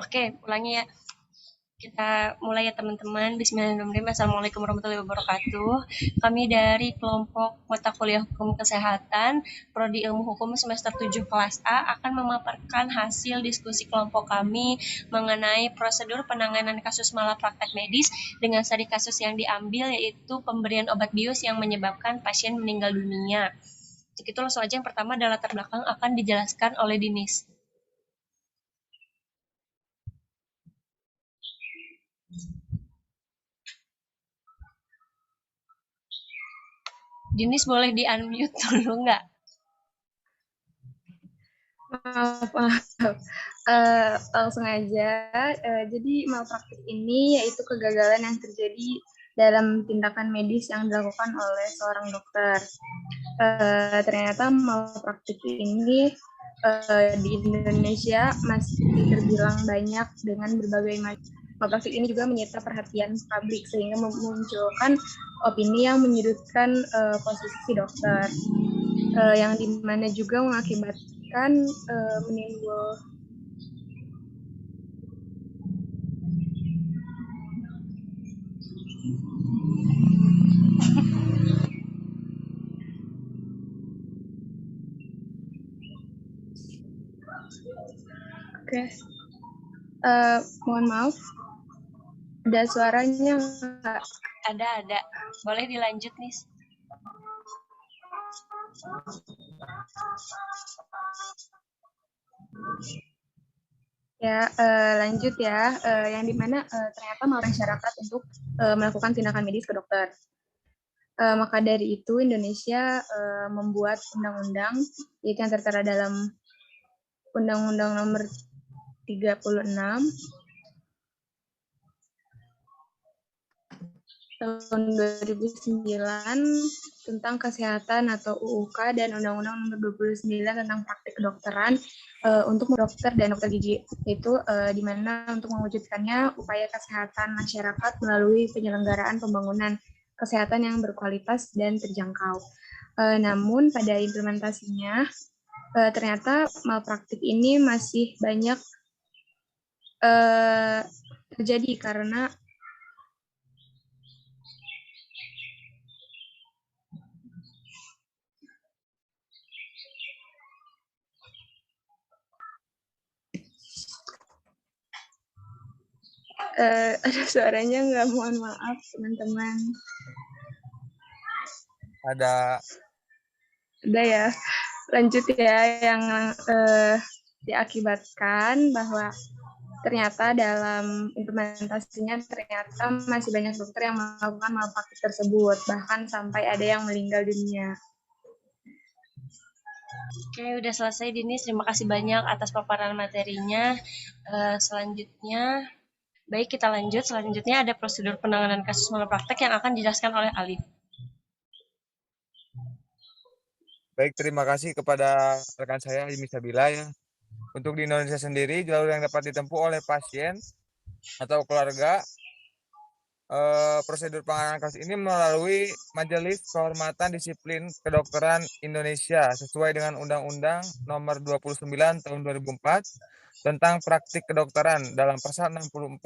Oke, ulangi ya. Kita mulai ya teman-teman. Bismillahirrahmanirrahim. Assalamualaikum warahmatullahi wabarakatuh. Kami dari kelompok mata kuliah hukum kesehatan, Prodi Ilmu Hukum semester 7 kelas A akan memaparkan hasil diskusi kelompok kami mengenai prosedur penanganan kasus malapraktek medis dengan studi kasus yang diambil yaitu pemberian obat bius yang menyebabkan pasien meninggal dunia. Jadi itu langsung aja yang pertama adalah latar belakang akan dijelaskan oleh Dinis. Dinis boleh di-unmute dulu nggak? Maaf. Langsung aja. Jadi malpraktik ini yaitu kegagalan yang terjadi dalam tindakan medis yang dilakukan oleh seorang dokter. Ternyata malpraktik ini di Indonesia masih terbilang banyak dengan berbagai macam. Malpraktik ini juga menyita perhatian publik sehingga memunculkan opini yang menyudutkan posisi dokter, yang dimana juga mengakibatkan menimbul Oke. Mohon maaf, ada suaranya nggak? Ada. Boleh dilanjut, Nis. Ya, lanjut ya. Yang dimana ternyata masyarakat untuk melakukan tindakan medis ke dokter. Maka dari itu Indonesia membuat undang-undang yaitu yang tertera dalam Undang-Undang Nomor 36 tahun 2009 tentang kesehatan atau UUK dan Undang-Undang Nomor 29 tentang praktik kedokteran untuk dokter dan dokter gigi, itu di mana untuk mewujudkannya upaya kesehatan masyarakat melalui penyelenggaraan pembangunan kesehatan yang berkualitas dan terjangkau. Namun pada implementasinya ternyata malpraktik ini masih banyak terjadi karena ada suaranya nggak? Mohon maaf teman-teman. Ada ya. Lanjut ya, yang diakibatkan bahwa ternyata dalam implementasinya ternyata masih banyak dokter yang melakukan malpraktik tersebut, bahkan sampai ada yang meninggal dunia. Oke, udah selesai Dinis. Terima kasih banyak atas paparan materinya. Selanjutnya, baik kita lanjut. Selanjutnya ada prosedur penanganan kasus malapraktek yang akan dijelaskan oleh Alif. Baik, terima kasih kepada rekan saya Imi Sabila ya. Untuk di Indonesia sendiri, jalur yang dapat ditempuh oleh pasien atau keluarga prosedur penanganan kasus ini melalui Majelis Kehormatan Disiplin Kedokteran Indonesia sesuai dengan Undang-Undang Nomor 29 Tahun 2004 tentang praktik kedokteran dalam pasal 64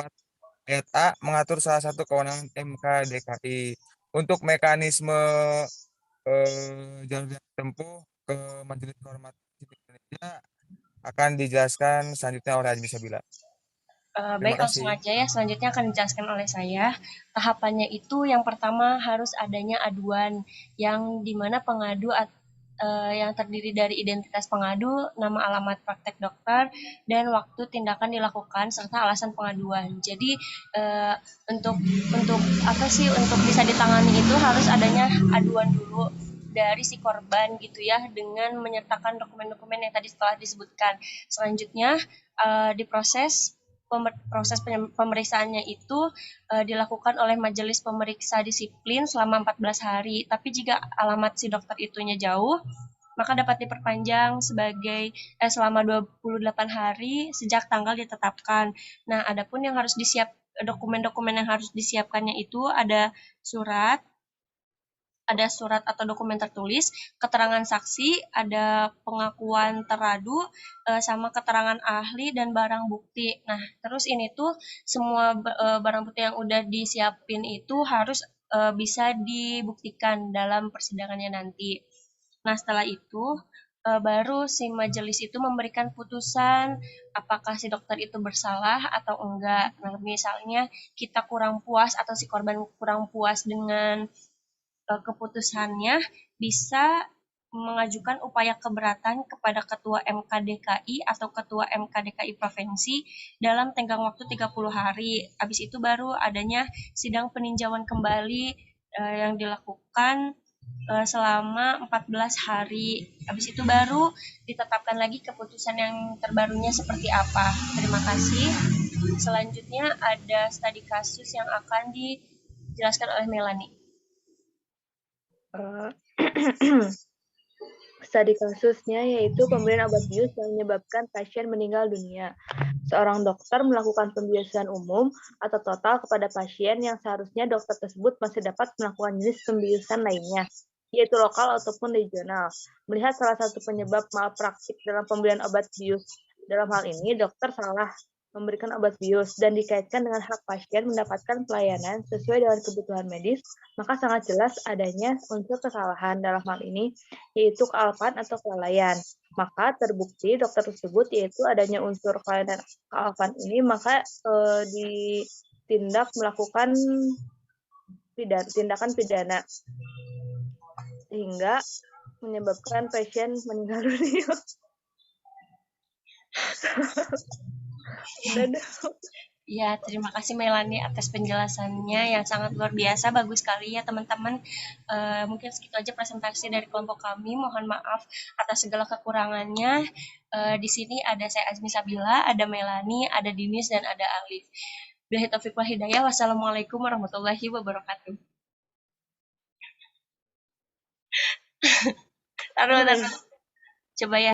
ayat A mengatur salah satu kewenangan MK DKI. Untuk mekanisme jalur yang ditempuh ke Majelis Kehormatan Disiplin Indonesia akan dijelaskan selanjutnya oleh Ajmi Sabila. Terima Baik, langsung kasih. aja ya. Selanjutnya akan dijelaskan oleh saya. Tahapannya itu yang pertama harus adanya aduan yang dimana pengadu yang terdiri dari identitas pengadu, nama alamat praktek dokter, dan waktu tindakan dilakukan serta alasan pengaduan. Jadi untuk apa sih untuk bisa ditangani itu harus adanya aduan dulu dari si korban gitu ya dengan menyertakan dokumen-dokumen yang tadi setelah disebutkan. Selanjutnya diproses proses pemeriksaannya itu dilakukan oleh majelis pemeriksa disiplin selama 14 hari. Tapi jika alamat si dokter itunya jauh, maka dapat diperpanjang sebagai selama 28 hari sejak tanggal ditetapkan. Nah, adapun yang harus dokumen-dokumen yang harus disiapkannya itu ada surat ada surat atau dokumen tertulis, keterangan saksi, ada pengakuan teradu, sama keterangan ahli dan barang bukti. Nah, terus ini tuh semua barang bukti yang udah disiapin itu harus bisa dibuktikan dalam persidangannya nanti. Nah, setelah itu baru si majelis itu memberikan putusan apakah si dokter itu bersalah atau enggak. Nah, misalnya kita kurang puas atau si korban kurang puas dengan keputusannya, bisa mengajukan upaya keberatan kepada Ketua MKDKI atau Ketua MKDKI Provinsi dalam tenggang waktu 30 hari. Habis itu baru adanya sidang peninjauan kembali yang dilakukan selama 14 hari. Habis itu baru ditetapkan lagi keputusan yang terbarunya seperti apa. Terima kasih. Selanjutnya ada studi kasus yang akan dijelaskan oleh Melanie. Studi kasusnya yaitu pemberian obat bius yang menyebabkan pasien meninggal dunia. Seorang dokter melakukan pembiusan umum atau total kepada pasien yang seharusnya dokter tersebut masih dapat melakukan jenis pembiusan lainnya, yaitu lokal ataupun regional. Melihat salah satu penyebab malpraktik dalam pemberian obat bius, dalam hal ini dokter salah memberikan obat bius dan dikaitkan dengan hak pasien mendapatkan pelayanan sesuai dengan kebutuhan medis, maka sangat jelas adanya unsur kesalahan dalam hal ini, yaitu kealpaan atau kelalaian. Maka terbukti dokter tersebut yaitu adanya unsur kelalaian dan kealpaan ini, maka ditindak melakukan tindakan pidana sehingga menyebabkan pasien meninggal dunia. Ya, terima kasih Melanie atas penjelasannya yang sangat luar biasa, bagus sekali ya teman-teman. Mungkin segitu aja presentasi dari kelompok kami. Mohon maaf atas segala kekurangannya. Di sini ada saya Azmi Sabila, ada Melanie, ada Dinis, dan ada Alif. Billahi taufiq wal hidayah. Wassalamualaikum warahmatullahi wabarakatuh. Taruh. Coba ya.